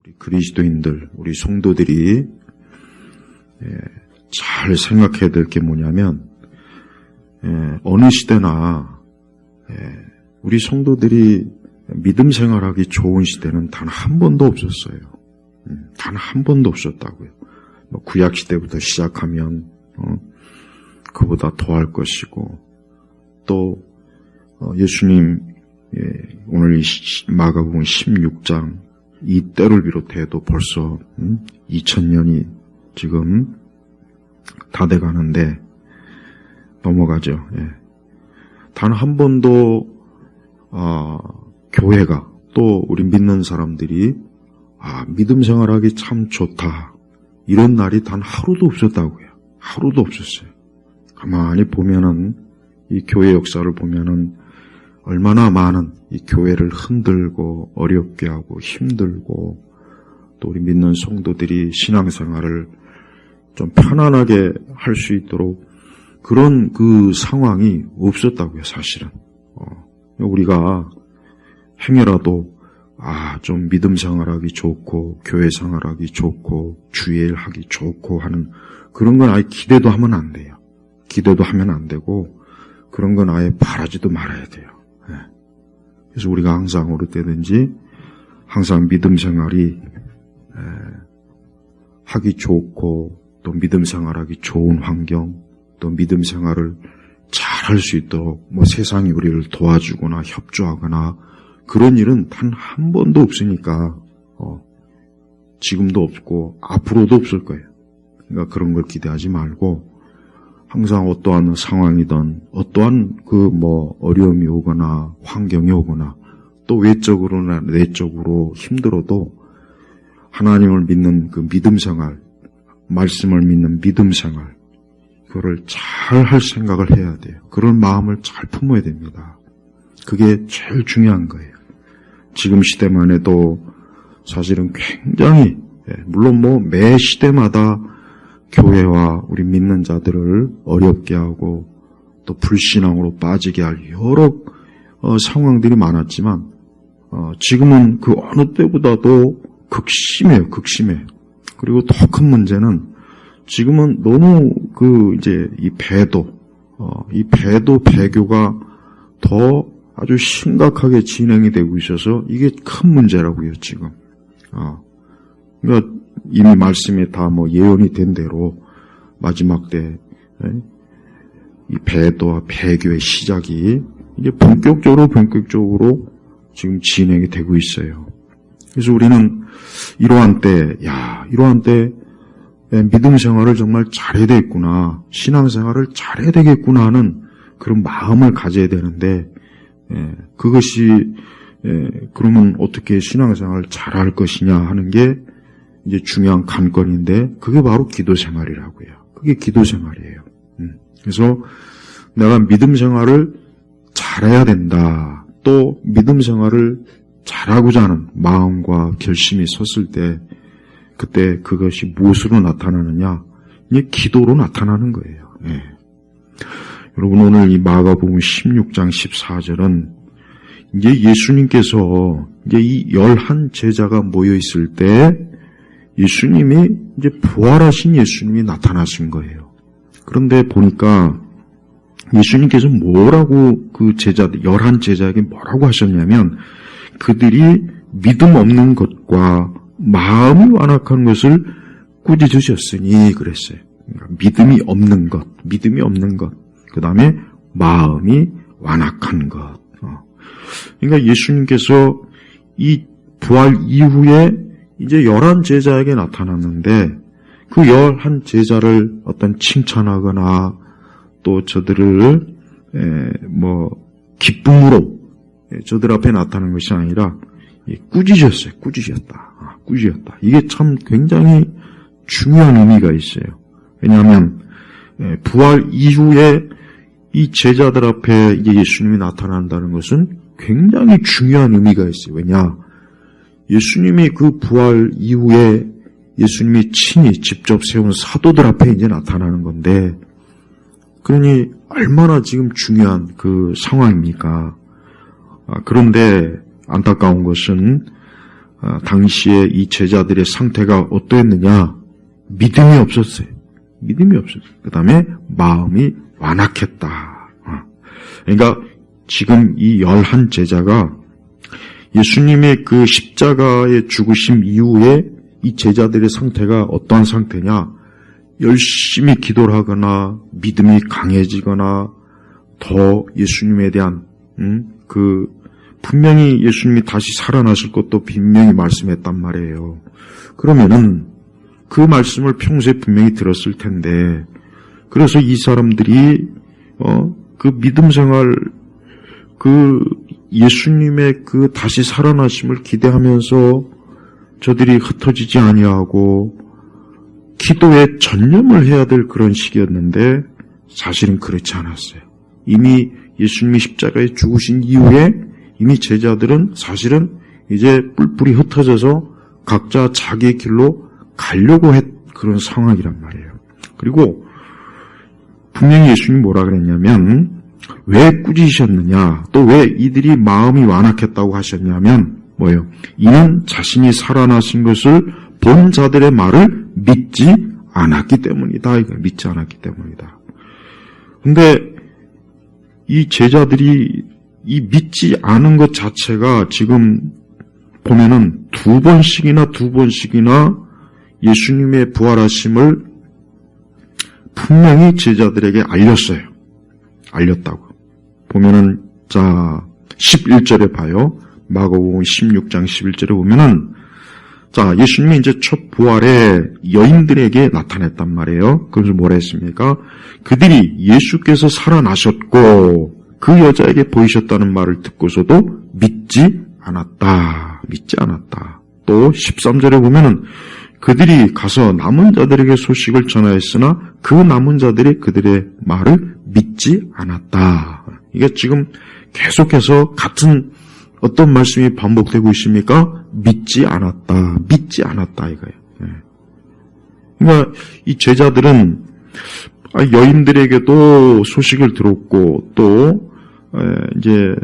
우리 그리스도인들, 우리 성도들이 잘 생각해야 될 게 뭐냐면 어느 시대나 우리 성도들이 믿음 생활하기 좋은 시대는 단 한 번도 없었어요. 단 한 번도 없었다고요. 구약 시대부터 시작하면 그보다 더할 것이고, 또 예수님 오늘 마가복음 16장 이 때를 비롯해도 벌써 2000년이 지금 다 돼가는데 넘어가죠. 단 한 번도 교회가, 또 우리 믿는 사람들이 믿음 생활하기 참 좋다, 이런 날이 단 하루도 없었다고요. 하루도 없었어요. 가만히 보면은 이 교회 역사를 보면은 얼마나 많은 이 교회를 흔들고 어렵게 하고 힘들고, 또 우리 믿는 성도들이 신앙생활을 좀 편안하게 할 수 있도록 그런 그 상황이 없었다고요, 사실은. 우리가 행여라도 좀 믿음 생활하기 좋고 교회 생활하기 좋고 주일 하기 좋고 하는 그런 건 아예 기대도 하면 안 돼요. 기대도 하면 안 되고 그런 건 아예 바라지도 말아야 돼요. 그래서 우리가 항상 어느 때든지 항상 믿음 생활이 하기 좋고, 또 믿음 생활하기 좋은 환경, 또 믿음 생활을 잘 할 수 있도록 세상이 우리를 도와주거나 협조하거나 그런 일은 단 한 번도 없으니까 지금도 없고 앞으로도 없을 거예요. 그러니까 그런 걸 기대하지 말고 항상 어떠한 상황이든 어떠한 어려움이 오거나 환경이 오거나 또 외적으로나 내적으로 힘들어도 하나님을 믿는 그 믿음 생활, 말씀을 믿는 믿음 생활, 그거를 잘 할 생각을 해야 돼요. 그런 마음을 잘 품어야 됩니다. 그게 제일 중요한 거예요. 지금 시대만 해도 사실은 굉장히, 물론 매 시대마다 교회와 우리 믿는 자들을 어렵게 하고 또 불신앙으로 빠지게 할 여러 상황들이 많았지만 지금은 그 어느 때보다도 극심해요. 극심해요. 그리고 더 큰 문제는 지금은 너무 이 배교가 더 아주 심각하게 진행이 되고 있어서 이게 큰 문제라고요, 지금. 그러니까 이미 말씀에 다 예언이 된 대로 마지막 때 이 배도와 배교의 시작이 이제 본격적으로 지금 진행이 되고 있어요. 그래서 우리는 이러한 때 믿음 생활을 정말 잘해야 되겠구나, 신앙생활을 잘해야 되겠구나 하는 그런 마음을 가져야 되는데, 그것이 그러면 어떻게 신앙생활을 잘할 것이냐 하는 게 이제 중요한 관건인데, 그게 바로 기도 생활이라고요. 그게 기도 생활이에요. 그래서 내가 믿음 생활을 잘해야 된다, 또 믿음 생활을 잘하고자 하는 마음과 결심이 섰을 때, 그때 그것이 무엇으로 나타나느냐? 이게 기도로 나타나는 거예요. 여러분, 오늘 이 마가복음 16장 14절은 이제 예수님께서 이제 이 11 제자가 모여 있을 때 예수님이 이제 부활하신 예수님이 나타나신 거예요. 그런데 보니까 예수님께서 뭐라고 그 제자들, 11 제자에게 뭐라고 하셨냐면, 그들이 믿음 없는 것과 마음이 완악한 것을 꾸짖으셨으니 그랬어요. 그러니까 믿음이 없는 것, 그 다음에 마음이 완악한 것. 그러니까 예수님께서 이 부활 이후에 이제 11 제자에게 나타났는데, 그 11 제자를 어떤 칭찬하거나 또 저들을 기쁨으로 저들 앞에 나타난 것이 아니라 꾸짖었어요. 꾸짖었다. 이게 참 굉장히 중요한 의미가 있어요. 왜냐하면 부활 이후에 이 제자들 앞에 이제 예수님이 나타난다는 것은 굉장히 중요한 의미가 있어요. 왜냐? 예수님이 그 부활 이후에 예수님이 친히 직접 세운 사도들 앞에 이제 나타나는 건데, 그러니 얼마나 지금 중요한 그 상황입니까? 그런데 안타까운 것은 당시에 이 제자들의 상태가 어떠했느냐? 믿음이 없었어요. 믿음이 없었어요. 그 다음에 마음이 완악했다. 그러니까 지금 이 11 제자가 예수님의 그 십자가의 죽으심 이후에 이 제자들의 상태가 어떠한 상태냐? 열심히 기도를 하거나 믿음이 강해지거나 더 예수님에 대한 분명히 예수님이 다시 살아나실 것도 분명히 말씀했단 말이에요. 그러면은 그 말씀을 평소에 분명히 들었을 텐데, 그래서 이 사람들이 그 믿음 생활, 그 예수님의 그 다시 살아나심을 기대하면서 저들이 흩어지지 아니하고 기도에 전념을 해야 될 그런 시기였는데 사실은 그렇지 않았어요. 이미 예수님이 십자가에 죽으신 이후에 이미 제자들은 사실은 이제 뿔뿔이 흩어져서 각자 자기의 길로 가려고 했 그런 상황이란 말이에요. 그리고 분명히 예수님이 뭐라 그랬냐면 왜 꾸짖으셨느냐, 또 왜 이들이 마음이 완악했다고 하셨냐면 뭐예요? 이는 자신이 살아나신 것을 본 자들의 말을 믿지 않았기 때문이다. 이거 믿지 않았기 때문이다. 근데 이 제자들이 이 믿지 않은 것 자체가 지금 보면은 두 번씩이나 예수님의 부활하심을 분명히 제자들에게 알렸어요. 알렸다고. 보면은, 자, 11절에 봐요. 마가복음 16장 11절에 보면은, 자, 예수님이 이제 첫 부활에 여인들에게 나타냈단 말이에요. 그래서 뭐라 했습니까? 그들이 예수께서 살아나셨고, 그 여자에게 보이셨다는 말을 듣고서도 믿지 않았다. 믿지 않았다. 또 13절에 보면은, 그들이 가서 남은 자들에게 소식을 전하였으나 그 남은 자들이 그들의 말을 믿지 않았다. 이게 지금 계속해서 같은 어떤 말씀이 반복되고 있습니까? 믿지 않았다. 믿지 않았다 이거예요. 그러니까 이 제자들은 여인들에게도 소식을 들었고 또 이제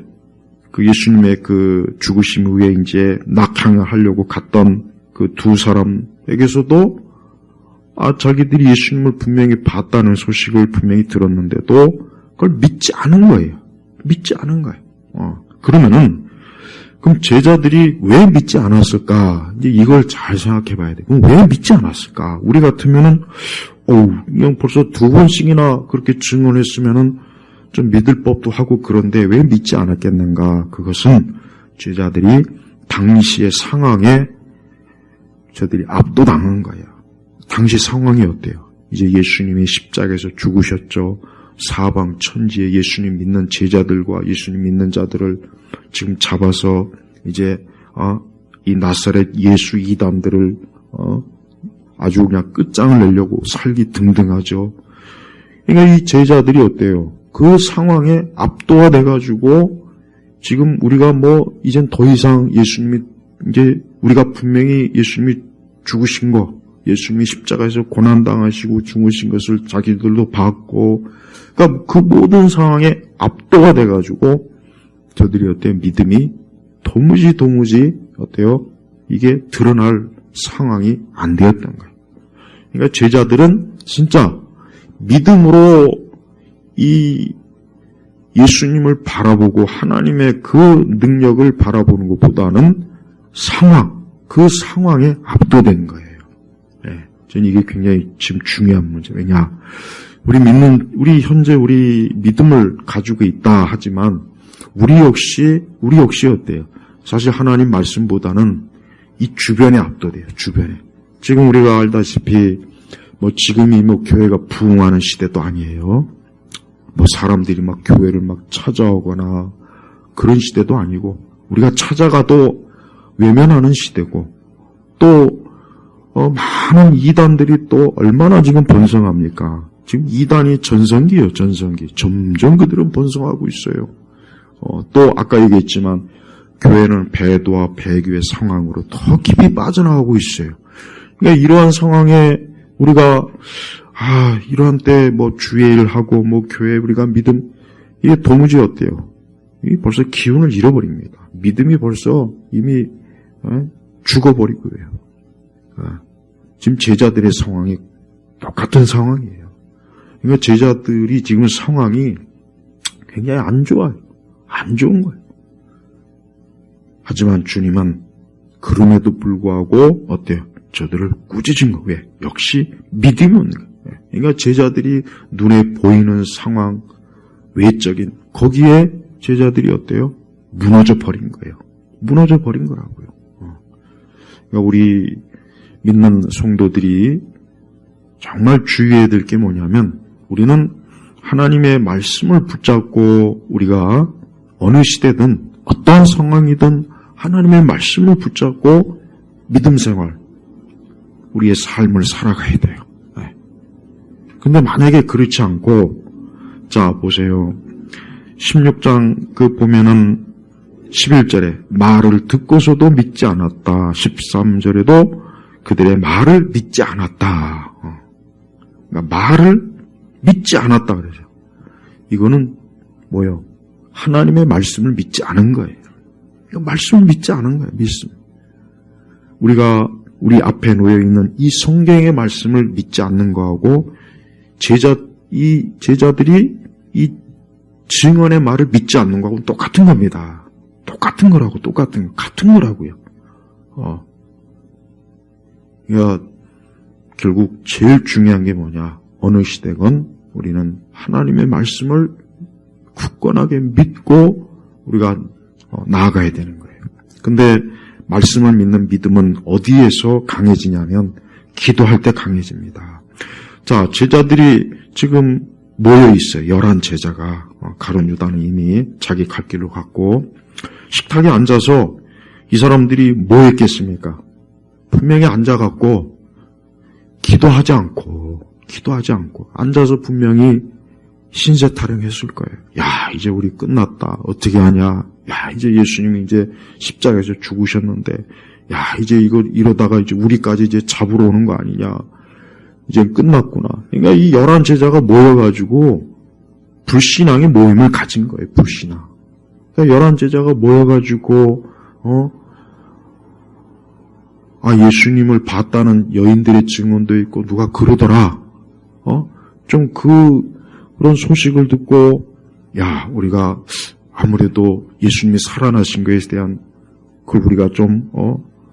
그 예수님의 그 죽으심 후에 이제 낙향을 하려고 갔던 그 두 사람에게서도 자기들이 예수님을 분명히 봤다는 소식을 분명히 들었는데도 그걸 믿지 않은 거예요. 믿지 않은 거예요. 그러면은 그럼 제자들이 왜 믿지 않았을까? 이제 이걸 잘 생각해 봐야 돼. 그럼 왜 믿지 않았을까? 우리 같으면은 그냥 벌써 두 번씩이나 그렇게 증언했으면은 좀 믿을 법도 하고 그런데 왜 믿지 않았겠는가? 그것은 제자들이 당시의 상황에 저들이 압도당한 거예요. 당시 상황이 어때요? 이제 예수님이 십자가에서 죽으셨죠. 사방 천지에 예수님 믿는 제자들과 예수님 믿는 자들을 지금 잡아서 이제 이 나사렛 예수 이단들을 아주 그냥 끝장을 내려고 살기 등등하죠. 그러니까 이 제자들이 어때요? 그 상황에 압도화돼가지고 지금 우리가 이젠 더 이상 예수님이 이제 우리가 분명히 예수님이 죽으신 거, 예수님이 십자가에서 고난당하시고 죽으신 것을 자기들도 봤고, 그러니까 그 모든 상황에 압도가 돼가지고 저들이 어때요? 믿음이 도무지 어때요? 이게 드러날 상황이 안 되었던 거예요. 그러니까 제자들은 진짜 믿음으로 이 예수님을 바라보고 하나님의 그 능력을 바라보는 것보다는 그 상황에 압도된 거예요. 저는 이게 굉장히 지금 중요한 문제. 왜냐? 우리 현재 믿음을 가지고 있다 하지만, 우리 역시 어때요? 사실 하나님 말씀보다는 이 주변에 압도돼요, 주변에. 지금 우리가 알다시피, 지금이 교회가 부흥하는 시대도 아니에요. 사람들이 교회를 찾아오거나 그런 시대도 아니고, 우리가 찾아가도 외면하는 시대고, 또 많은 이단들이 또 얼마나 지금 번성합니까? 지금 이단이 전성기예요, 전성기. 점점 그들은 번성하고 있어요. 또 아까 얘기했지만 교회는 배도와 배교의 상황으로 더 깊이 빠져나가고 있어요. 그러니까 이러한 상황에 우리가 이러한 때 주의 일을 하고 교회 우리가 믿음, 이게 도무지 어때요? 이게 벌써 기운을 잃어버립니다. 믿음이 벌써 이미 죽어버리고요. 지금 제자들의 상황이 똑같은 상황이에요. 그러니까 제자들이 지금 상황이 굉장히 안 좋아요. 안 좋은 거예요. 하지만 주님은 그럼에도 불구하고 어때요? 저들을 꾸짖은 거예요. 왜? 역시 믿음이 없는 거예요. 그러니까 제자들이 눈에 보이는 상황, 외적인 거기에 제자들이 어때요? 무너져 버린 거예요. 무너져 버린 거라고요. 그러니까 우리 믿는 성도들이 정말 주의해야 될 게 뭐냐면 우리는 하나님의 말씀을 붙잡고 우리가 어느 시대든 어떠한 상황이든 하나님의 말씀을 붙잡고 믿음 생활, 우리의 삶을 살아가야 돼요. 근데 만약에 그렇지 않고, 자, 보세요. 16장 보면은 11절에 말을 듣고서도 믿지 않았다. 13절에도 그들의 말을 믿지 않았다. 그러니까 말을 믿지 않았다 그러죠. 이거는 뭐예요? 하나님의 말씀을 믿지 않은 거예요. 말씀을 믿지 않은 거예요. 믿음. 우리가 우리 앞에 놓여 있는 이 성경의 말씀을 믿지 않는 거하고 이 제자들이 이 증언의 말을 믿지 않는 거하고 똑같은 겁니다. 똑같은 거라고요. 그러니까 결국 제일 중요한 게 뭐냐? 어느 시대건 우리는 하나님의 말씀을 굳건하게 믿고 우리가 나아가야 되는 거예요. 근데 말씀을 믿는 믿음은 어디에서 강해지냐면 기도할 때 강해집니다. 자, 제자들이 지금 모여 있어요. 11제자가. 가룟 유다는 이미 자기 갈 길로 갔고 식탁에 앉아서 이 사람들이 뭐 했겠습니까? 분명히 앉아갖고 기도하지 않고 앉아서 분명히 신세 타령했을 거예요. 야, 이제 우리 끝났다. 어떻게 하냐? 야, 이제 예수님이 이제 십자가에서 죽으셨는데, 야, 이제 이러다가 이제 우리까지 이제 잡으러 오는 거 아니냐? 이제 끝났구나. 그러니까 이 11제자가 모여가지고 불신앙의 모임을 가진 거예요. 불신앙. 그러니까 11제자가 모여가지고 예수님을 봤다는 여인들의 증언도 있고 누가 그러더라. 좀 그런 소식을 듣고 야, 우리가 아무래도 예수님이 살아나신 것에 대한 그걸 우리가 좀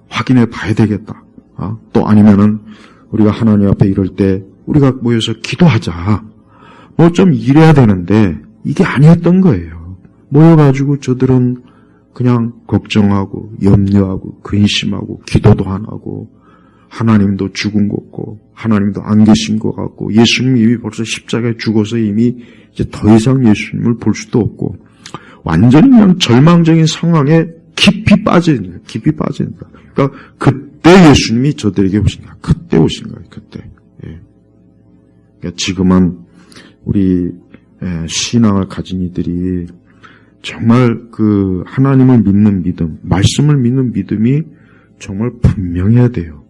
확인해 봐야 되겠다. 또 아니면은 우리가 하나님 앞에 이럴 때 우리가 모여서 기도하자. 뭐 좀 이래야 되는데 이게 아니었던 거예요. 모여가지고 저들은 그냥 걱정하고 염려하고 근심하고 기도도 안 하고 하나님도 죽은 것 같고 하나님도 안 계신 것 같고 예수님이 이미 벌써 십자가에 죽어서 이미 이제 더 이상 예수님을 볼 수도 없고 완전히 그냥 절망적인 상황에 깊이 빠진다. 그러니까 그때 예수님이 저들에게 오신 거야. 그때 오신 거예요. 그때. 예. 그러니까 지금은 우리 신앙을 가진 이들이 정말 그 하나님을 믿는 믿음, 말씀을 믿는 믿음이 정말 분명해야 돼요.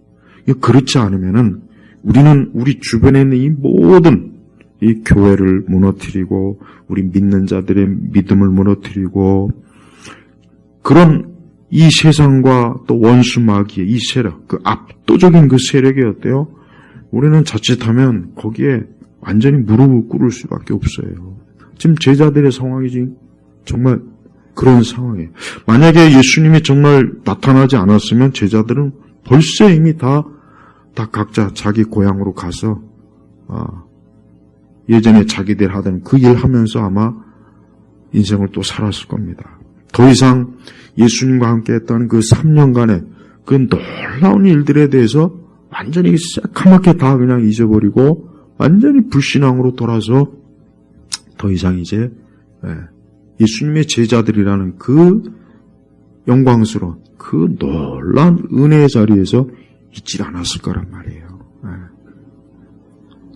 그렇지 않으면은 우리는 우리 주변에 있는 이 모든 이 교회를 무너뜨리고 우리 믿는 자들의 믿음을 무너뜨리고 그런 이 세상과 또 원수 마귀의 이 세력, 그 압도적인 그 세력이 어때요? 우리는 자칫하면 거기에 완전히 무릎을 꿇을 수밖에 없어요. 지금 제자들의 상황이 지금 정말 그런 상황이에요. 만약에 예수님이 정말 나타나지 않았으면 제자들은 벌써 이미 다 각자 자기 고향으로 가서 예전에 자기들 하던 그 일 하면서 아마 인생을 또 살았을 겁니다. 더 이상 예수님과 함께 했던 그 3년간의 그 놀라운 일들에 대해서 완전히 새카맣게 다 그냥 잊어버리고 완전히 불신앙으로 돌아서 더 이상 이제 예수님의 제자들이라는 그 영광스러운 그 놀라운 은혜의 자리에서 있지 않았을 거란 말이에요.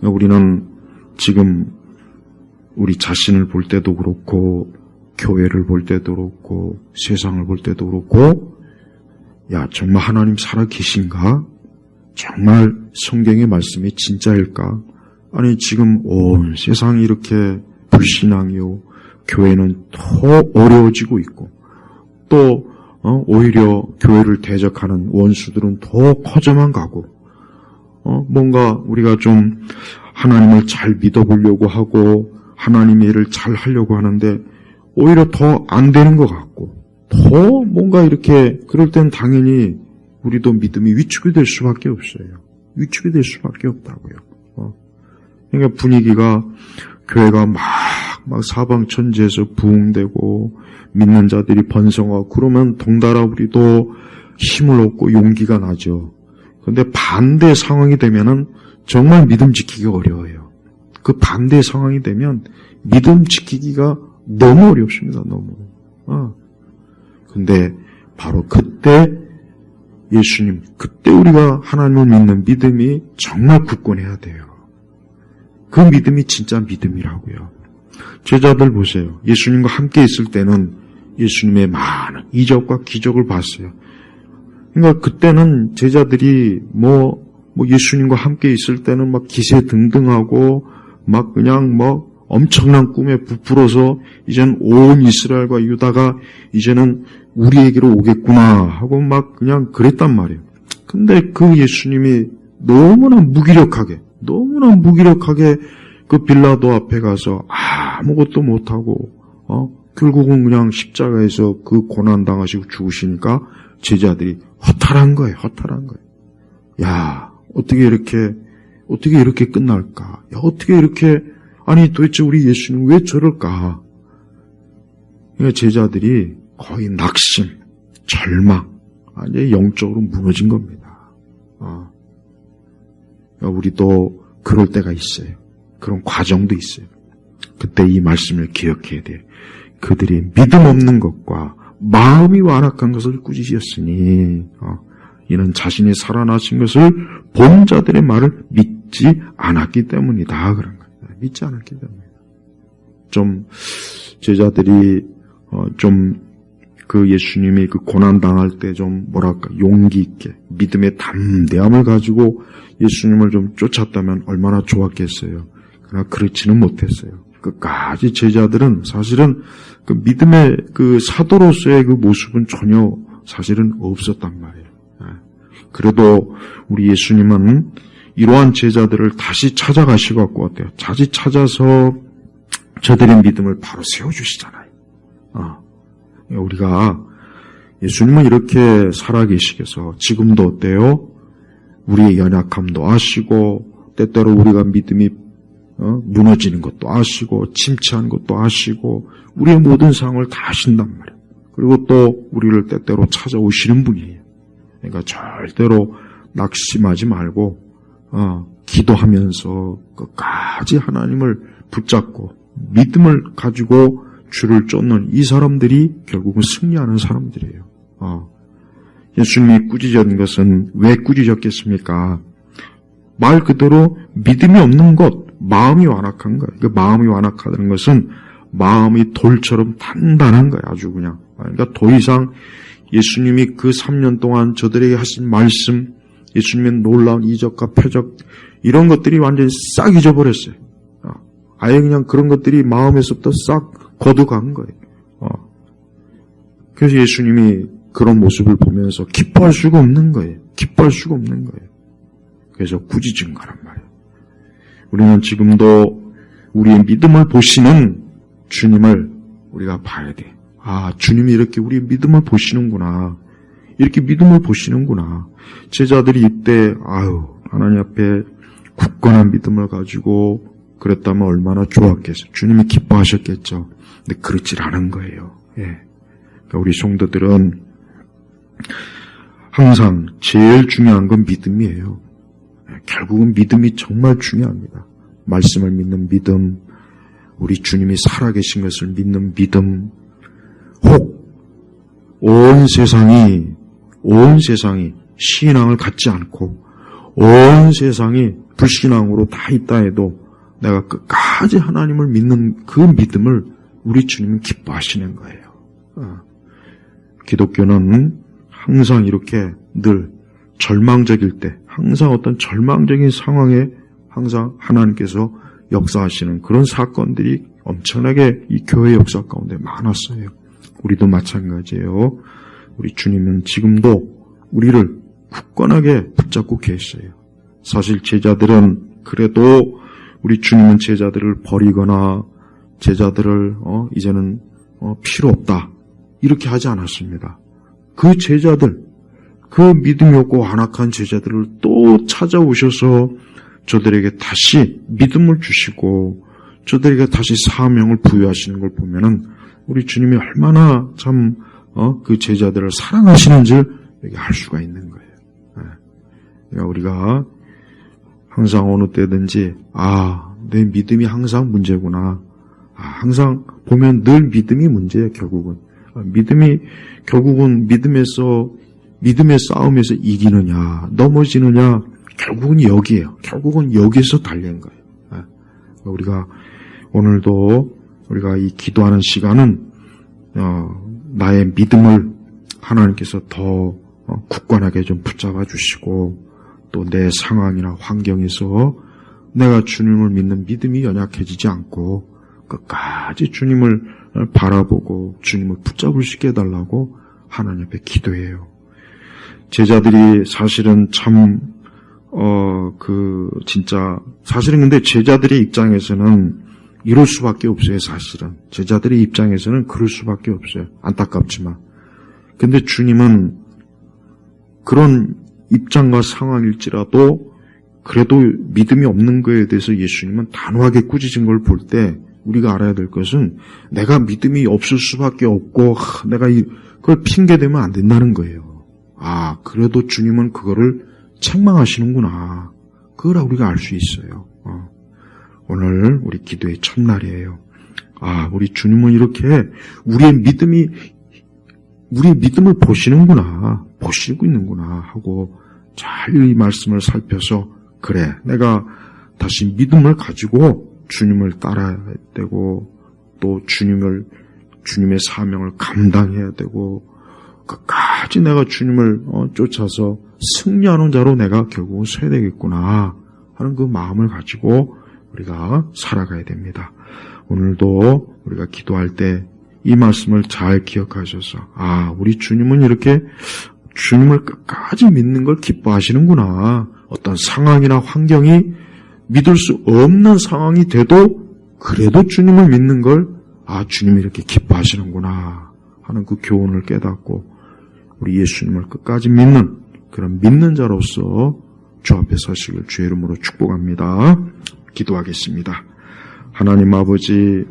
우리는 지금 우리 자신을 볼 때도 그렇고 교회를 볼 때도 그렇고 세상을 볼 때도 그렇고 야, 정말 하나님 살아계신가? 정말 성경의 말씀이 진짜일까? 아니 지금 온 세상이 이렇게 불신앙이요 교회는 더 어려워지고 있고 또 오히려 교회를 대적하는 원수들은 더 커져만 가고, 뭔가 우리가 좀 하나님을 잘 믿어보려고 하고, 하나님의 일을 잘 하려고 하는데, 오히려 더 안 되는 것 같고, 더 뭔가 이렇게, 그럴 땐 당연히 우리도 믿음이 위축이 될 수밖에 없어요. 위축이 될 수밖에 없다고요. 그러니까 분위기가, 교회가 막 사방천지에서 부흥되고, 믿는 자들이 번성하고, 그러면 덩달아 우리도 힘을 얻고 용기가 나죠. 그런데 반대 상황이 되면은 정말 믿음 지키기가 어려워요. 그 반대 상황이 되면 믿음 지키기가 너무 어렵습니다. 너무. 근데 바로 그때 예수님, 그때 우리가 하나님을 믿는 믿음이 정말 굳건해야 돼요. 그 믿음이 진짜 믿음이라고요. 제자들 보세요. 예수님과 함께 있을 때는 예수님의 많은 이적과 기적을 봤어요. 그러니까 그때는 제자들이 예수님과 함께 있을 때는 막 기세등등하고 막 그냥 엄청난 꿈에 부풀어서 이제는 온 이스라엘과 유다가 이제는 우리에게로 오겠구나 하고 막 그냥 그랬단 말이에요. 근데 그 예수님이 너무나 무기력하게 그 빌라도 앞에 가서 아무것도 못하고 결국은 그냥 십자가에서 그 고난당하시고 죽으시니까 제자들이 허탈한 거예요. 야, 어떻게 이렇게 끝날까? 야, 어떻게 이렇게, 아니 도대체 우리 예수님 왜 저럴까? 그러니까 제자들이 거의 낙심, 절망, 완전히 영적으로 무너진 겁니다. 그러니까 우리도 그럴 때가 있어요. 그런 과정도 있어요. 그때 이 말씀을 기억해야 돼요. 그들이 믿음 없는 것과 마음이 완악한 것을 꾸짖었으니 이는 자신이 살아나신 것을 본 자들의 말을 믿지 않았기 때문이다. 그런 거예요. 믿지 않았기 때문이다. 좀 제자들이 좀 그 예수님이 그 고난 당할 때 좀 용기 있게 믿음의 담대함을 가지고 예수님을 좀 쫓았다면 얼마나 좋았겠어요. 그러나 그렇지는 못했어요. 끝까지 제자들은 사실은 그 믿음의 그 사도로서의 그 모습은 전혀 사실은 없었단 말이에요. 그래도 우리 예수님은 이러한 제자들을 다시 찾아가실 것 같아요. 다시 찾아서 저들의 믿음을 바로 세워주시잖아요. 우리가 예수님은 이렇게 살아계시겠어. 지금도 어때요? 우리의 연약함도 아시고 때때로 우리가 믿음이 무너지는 것도 아시고 침체한 것도 아시고 우리의 모든 상황을 다 아신단 말이에요. 그리고 또 우리를 때때로 찾아오시는 분이에요. 그러니까 절대로 낙심하지 말고 기도하면서 끝까지 하나님을 붙잡고 믿음을 가지고 주를 쫓는 이 사람들이 결국은 승리하는 사람들이에요. 예수님이 꾸짖은 것은 왜 꾸짖었겠습니까? 말 그대로 믿음이 없는 것, 마음이 완악한 거예요. 그 마음이 완악하다는 것은 마음이 돌처럼 단단한 거예요. 아주 그냥. 그러니까 더 이상 예수님이 그 3년 동안 저들에게 하신 말씀, 예수님의 놀라운 이적과 표적 이런 것들이 완전히 싹 잊어버렸어요. 아예 그냥 그런 것들이 마음에서부터 싹 거두간 거예요. 그래서 예수님이 그런 모습을 보면서 기뻐할 수가 없는 거예요. 그래서 꾸짖은 거란 말이에요. 우리는 지금도 우리의 믿음을 보시는 주님을 우리가 봐야 돼. 주님이 이렇게 우리의 믿음을 보시는구나. 제자들이 이때 하나님 앞에 굳건한 믿음을 가지고 그랬다면 얼마나 좋았겠어요. 주님이 기뻐하셨겠죠. 근데 그렇지 않은 거예요. 그러니까 우리 성도들은 항상 제일 중요한 건 믿음이에요. 결국은 믿음이 정말 중요합니다. 말씀을 믿는 믿음, 우리 주님이 살아계신 것을 믿는 믿음, 혹 온 세상이 신앙을 갖지 않고 온 세상이 불신앙으로 다 있다 해도 내가 끝까지 하나님을 믿는 그 믿음을 우리 주님은 기뻐하시는 거예요. 기독교는 항상 이렇게 늘 절망적일 때, 항상 어떤 절망적인 상황에 항상 하나님께서 역사하시는 그런 사건들이 엄청나게 이 교회 역사 가운데 많았어요. 우리도 마찬가지예요. 우리 주님은 지금도 우리를 굳건하게 붙잡고 계셔요. 사실 제자들은 그래도 우리 주님은 제자들을 버리거나 제자들을 이제는 필요 없다 이렇게 하지 않았습니다. 그 제자들, 그 믿음이 없고 완악한 제자들을 또 찾아오셔서 저들에게 다시 믿음을 주시고 저들에게 다시 사명을 부여하시는 걸 보면은 우리 주님이 얼마나 참 그 제자들을 사랑하시는지를 여기 알 수가 있는 거예요. 그러니까 우리가 항상 어느 때든지 내 믿음이 항상 문제구나. 항상 보면 늘 믿음이 문제예요. 결국은 결국은 믿음의 싸움에서 이기느냐 넘어지느냐 결국은 여기에요. 결국은 여기에서 달린 거예요. 우리가 오늘도 우리가 이 기도하는 시간은 나의 믿음을 하나님께서 더 굳건하게 좀 붙잡아 주시고 또 내 상황이나 환경에서 내가 주님을 믿는 믿음이 연약해지지 않고 끝까지 주님을 바라보고 주님을 붙잡을 수 있게 해달라고 하나님 앞에 기도해요. 제자들이 사실은 사실은 근데 제자들의 입장에서는 이럴 수밖에 없어요, 사실은. 제자들의 입장에서는 그럴 수밖에 없어요. 안타깝지만. 근데 주님은 그런 입장과 상황일지라도 그래도 믿음이 없는 거에 대해서 예수님은 단호하게 꾸짖은 걸 볼 때 우리가 알아야 될 것은 내가 믿음이 없을 수밖에 없고 내가 그걸 핑계대면 안 된다는 거예요. 그래도 주님은 그거를 책망하시는구나. 그걸 우리가 알 수 있어요. 오늘 우리 기도의 첫날이에요. 우리 주님은 이렇게 우리의 믿음을 보시고 있는구나 하고 잘 이 말씀을 살펴서 그래, 내가 다시 믿음을 가지고 주님을 따라야 되고 또 주님의 사명을 감당해야 되고 끝까지 내가 주님을 쫓아서 승리하는 자로 내가 결국은 서야 되겠구나 하는 그 마음을 가지고 우리가 살아가야 됩니다. 오늘도 우리가 기도할 때 이 말씀을 잘 기억하셔서 우리 주님은 이렇게 주님을 끝까지 믿는 걸 기뻐하시는구나. 어떤 상황이나 환경이 믿을 수 없는 상황이 돼도 그래도 주님을 믿는 걸 주님이 이렇게 기뻐하시는구나 하는 그 교훈을 깨닫고 우리 예수님을 끝까지 믿는 그런 믿는 자로서 주 앞에 서시길 주의 이름으로 축복합니다. 기도하겠습니다. 하나님 아버지,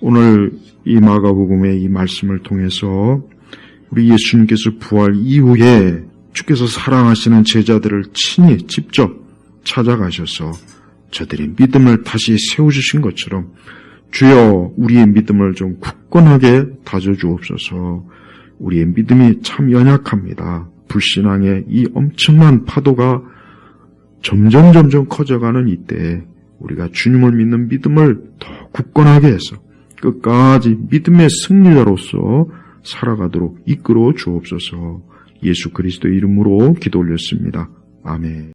오늘 이 마가복음의 이 말씀을 통해서 우리 예수님께서 부활 이후에 주께서 사랑하시는 제자들을 친히 직접 찾아가셔서 저들의 믿음을 다시 세워주신 것처럼 주여 우리의 믿음을 좀 굳건하게 다져주옵소서. 우리의 믿음이 참 연약합니다. 불신앙의 이 엄청난 파도가 점점 커져가는 이때 우리가 주님을 믿는 믿음을 더 굳건하게 해서 끝까지 믿음의 승리자로서 살아가도록 이끌어 주옵소서. 예수 그리스도의 이름으로 기도 올렸습니다. 아멘.